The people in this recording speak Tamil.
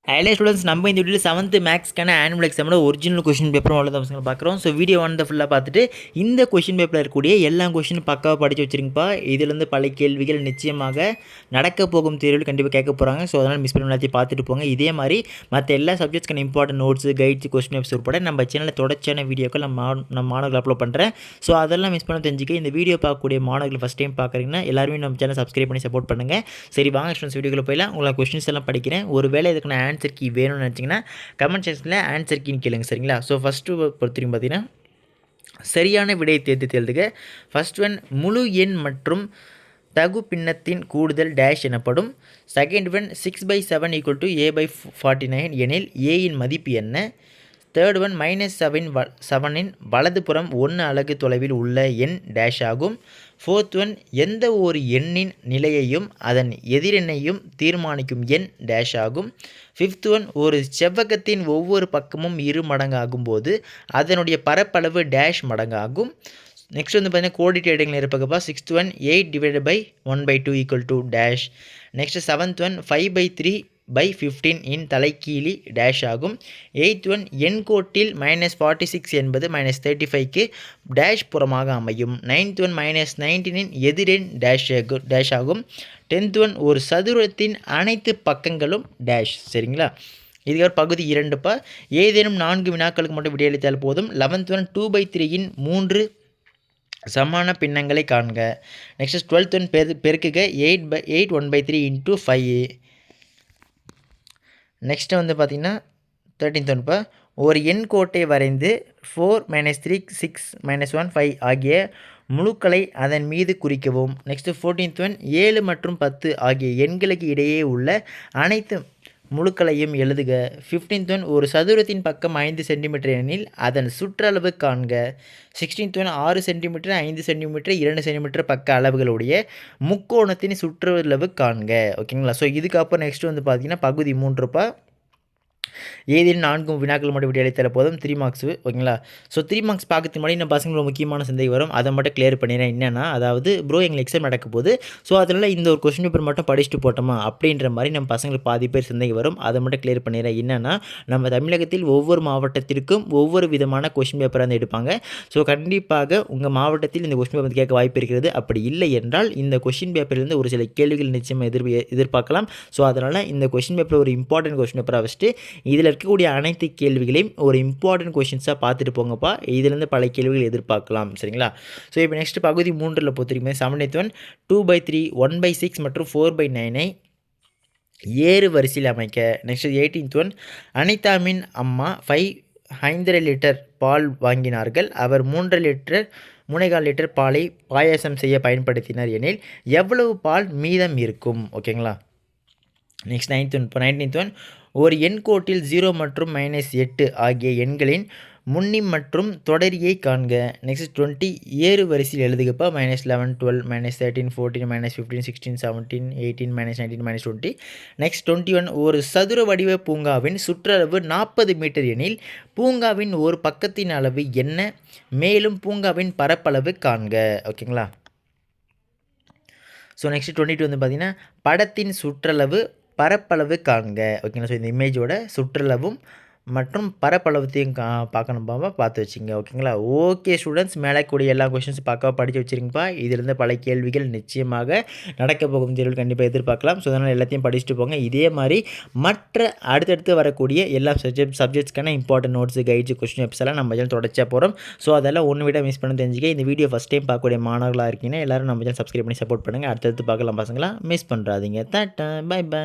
ஹலோ ஸ்டூடெண்ட்ஸ், நம்ம இந்த வீடியோவில் 7th மேக்ஸ்க்கான ஆனுவல் எக்ஸாமோட ஒரிஜினல் கொஷின் பேப்பர் அவ்வளோ தான் பார்க்குறோம். ஸோ வீடியோ ஃபுல்லாக பார்த்துட்டு இந்த கொஷின் பேப்பரில் இருக்கக்கூடிய எல்லா கொஷினும் பக்காவாக படித்து வச்சுருங்கப்பா. இதுலேருந்து பல கேள்விகள் நிச்சயமாக நடக்க போகும் தேர்வில் கண்டிப்பாக கேட்க போகிறாங்க. ஸோ அதனால் மிஸ் பண்ணி எல்லாத்தையும் பார்த்துட்டு போங்க. இதே மாதிரி மற்ற எல்லா சப்ஜெக்ட்ஸ்க்கான important notes, guides, question papers உட்பட நம்ம சேனலில் தொடர்ச்சியான வீடியோக்கள் நம்ம மாணவர்கள் அப்லோட் பண்ணுறேன். ஸோ அதெல்லாம் மிஸ் பண்ண தெரிஞ்சுக்க இந்த வீடியோ பார்க்கக்கூடிய மாணவர்கள் ஃபஸ்ட் டைம் பார்க்குறீங்கன்னா எல்லாருமே நம்ம சேனல் சப்ஸ்கிரைப் பண்ணி சப்போர்ட் பண்ணுங்கள். சரி வாங்க ஸ்டூடெண்ட்ஸ், வீடியோக்குள்ள போயிடலாம். உங்களுக்கு கொஸ்டின்ஸ் எல்லாம் படிக்கிறேன். ஒரு வேளை இதுக்கு ஆன்சர் கீ வேணும்னு நினச்சிங்கன்னா கமெண்ட் செக்ஷனில் ஆன்சர் கீன்னு கேளுங்க. சரிங்களா? ஸோ ஃபஸ்ட்டு பொறுத்தவரைக்கும் பார்த்தீங்கன்னா சரியான விடையை தேர்ந்து எழுதுக. ஃபர்ஸ்ட் ஒன், முழு எண் மற்றும் தகு பின்னத்தின் கூடுதல் டேஷ் எனப்படும். செகண்ட் ஒன், 6/7 = a/49 எனில் ஏயின் மதிப்பு என்ன? தேர்ட் ஒன், -7 வலதுபுறம் 1 அலகு தொலைவில் உள்ள எண் டேஷ் ஆகும். ஃபோர்த் ஒன், எந்த ஒரு எண்ணின் நிலையையும் அதன் எதிரெண்ணையும் தீர்மானிக்கும் எண் டேஷ் ஆகும். ஃபிஃப்த் ஒன், ஒரு செவ்வகத்தின் ஒவ்வொரு பக்கமும் 2 மடங்கு ஆகும்போது அதனுடைய பரப்பளவு டேஷ் மடங்கு ஆகும். நெக்ஸ்ட் வந்து பார்த்தீங்கன்னா கோடிட்டேடிங்கில் இருப்பக்கப்பா. Sixth one, 8/1/2 = dash. Next seventh one, 5/3/15 இன் தலைக்கீழி டேஷ் ஆகும். எய்த் ஒன், எண்கோட்டில் -46 என்பது -35க்கு டேஷ் புறமாக அமையும். நைன்த் ஒன், -19 இன் எதிரெண் டேஷ் ஆகும். டென்த் ஒன், ஒரு சதுரத்தின் அனைத்து பக்கங்களும் டேஷ். சரிங்களா? இதுக்கு பகுதி 2பா. ஏதேனும் 4 வினாக்களுக்கு மட்டும் விடையளித்தால் போதும். 11th ஒன், 2/3 இன் 3 சமான பின்னங்களை காண்க. Next 12th one, பெருக்குக 8 1/3 × 5. நெக்ஸ்ட்டு வந்து பார்த்திங்கன்னா 13th ஒன்ப்பா. ஒரு எண் கோட்டை வரைந்து 4 -3 6 -1 5 ஆகிய முழுக்களை அதன் மீது குறிக்கவும். நெக்ஸ்ட்டு 14th ஒன், 7 மற்றும் 10 ஆகிய எண்களுக்கு இடையே உள்ள அனைத்து முழுக்களையும் எழுதுக. 15th ஒன், ஒரு சதுரத்தின் பக்கம் 5 சென்டிமீட்டர் எனில் அதன் சுற்றளவு காண்க. 16th one, 6 centimetre 5 centimetre 2 centimetre பக்க அளவுகளுடைய முக்கோணத்தின் சுற்றளவு காண்க. ஓகேங்களா? ஸோ இதுக்கப்புறம் நெக்ஸ்ட் வந்து பார்த்தீங்கன்னா பகுதி 3பா. ஏதேனும் 4 வினாக்கள் மட்டும் விடையளித்தால் போதும். 3 மார்க்ஸ். ஓகேங்களா? ஸோ 3 மார்க்ஸ் பார்க்கறதுக்கு முன்னாடி நம்ம பசங்களுக்கு ஒரு முக்கியமான சந்தேகம் வரும். அதை மட்டும் கிளியர் பண்ணிடுறேன். என்னென்னா, அதாவது ப்ரோ எங்களுக்கு எக்ஸாம் நடக்க போகுது, ஸோ அதனால் இந்த ஒரு கொஸ்டின் பேப்பர் மட்டும் படிச்சுட்டு போட்டோமா அப்படின்ற மாதிரி நம்ம பசங்களுக்கு பாதி பேர் சந்தேகம் வரும். அதை மட்டும் கிளியர் பண்ணிடுறேன். என்னென்னா, நம்ம தமிழகத்தில் ஒவ்வொரு மாவட்டத்திற்கும் ஒவ்வொரு விதமான கொஸ்டின் பேப்பர் வந்து எடுப்பாங்க. ஸோ கண்டிப்பாக உங்கள் மாவட்டத்தில் இந்த கொஸ்டின் பேப்பர் கேட்க வாய்ப்பு இருக்கிறது. அப்படி இல்லை என்றால் இந்த கொஸ்டின் பேப்பர்லேருந்து ஒரு சில கேள்விகள் நிச்சயமாக எதிர்பார்க்கலாம். ஸோ அதனால் இந்த கொஸ்டின் பேப்பர் ஒரு இம்பார்ட்டன்ட் கொஸ்டின் பேப்பராக வச்சுட்டு இதில் இருக்கக்கூடிய அனைத்து கேள்விகளையும் ஒரு இம்பார்ட்டன்ட் கொஷின்ஸாக பார்த்துட்டு போங்கப்பா. இதிலேருந்து பல கேள்விகள் எதிர்பார்க்கலாம். சரிங்களா? ஸோ இப்போ நெக்ஸ்ட் பகுதி 3ல் பொறுத்திருக்குமே 7th ஒன், 2/3 1/6 மற்றும் 4/9 ஏறு வரிசையில் அமைக்க. நெக்ஸ்ட் 18th ஒன், அனிதாவின் அம்மா 5.5 லிட்டர் பால் வாங்கினார்கள். அவர் 3.25 லிட்டர் பாலை பாயாசம் செய்ய பயன்படுத்தினார் எனில் எவ்வளவு பால் மீதம் இருக்கும்? ஓகேங்களா? நெக்ஸ்ட் 19th ஒன், ஒரு எண்கோட்டில் 0 மற்றும் -8 ஆகிய எண்களின் முன்னி மற்றும் தொடரியை காண்க. நெக்ஸ்ட் 20, ஏறு வரிசையில் எழுதுகப்பா. -11 12 -13 14 -15 16 17 18 -19 -20. நெக்ஸ்ட் 21, ஒரு சதுர வடிவ பூங்காவின் சுற்றளவு 40 மீட்டர் எனில் பூங்காவின் ஒரு பக்கத்தின் அளவு என்ன? மேலும் பூங்காவின் பரப்பளவு காண்க. ஓகேங்களா? ஸோ நெக்ஸ்ட் 22 வந்து பார்த்திங்கன்னா படத்தின் சுற்றளவு பரப்பளவு காண்க. ஓகேங்களா? ஸோ இந்த இமேஜோட சுற்றளவும் மற்றும் பரப்பளவத்தையும் பார்க்கணும்பாப்பா, பார்த்து வச்சுங்க. ஓகேங்களா? ஓகே ஸ்டூடெண்ட்ஸ், மேலே கூடிய எல்லா கொஷின்ஸ் பார்க்க படித்து வச்சுருங்கப்பா. இதிலிருந்து பல கேள்விகள் நிச்சயமாக நடக்க போகும் தேர்வில் கண்டிப்பாக எதிர்பார்க்கலாம். ஸோ அதனால் எல்லாத்தையும் படிச்சுட்டு போங்க. இதே மாதிரி மற்ற அடுத்தடுத்து வரக்கூடிய எல்லா சப்ஜெக்ட்ஸ்க்கான important notes, guides, question papers எல்லாம் நம்ம சேனல் தொடர்ச்சியாக போகிறோம். ஸோ அதெல்லாம் ஒன்று விட மிஸ் பண்ண தெரிஞ்சுக்க. இந்த வீடியோ ஃபஸ்ட் டைம் பார்க்கக்கூடிய மாணவர்களாக இருக்கீங்கன்னா எல்லோரும் நம்ம சேனல் சப்ஸ்கிரைப் பண்ணி சப்போர்ட் பண்ணுங்கள். அடுத்தடுத்து பார்க்கலாம் பசங்களா, மிஸ் பண்ணுறாதீங்க. Tata, bye by.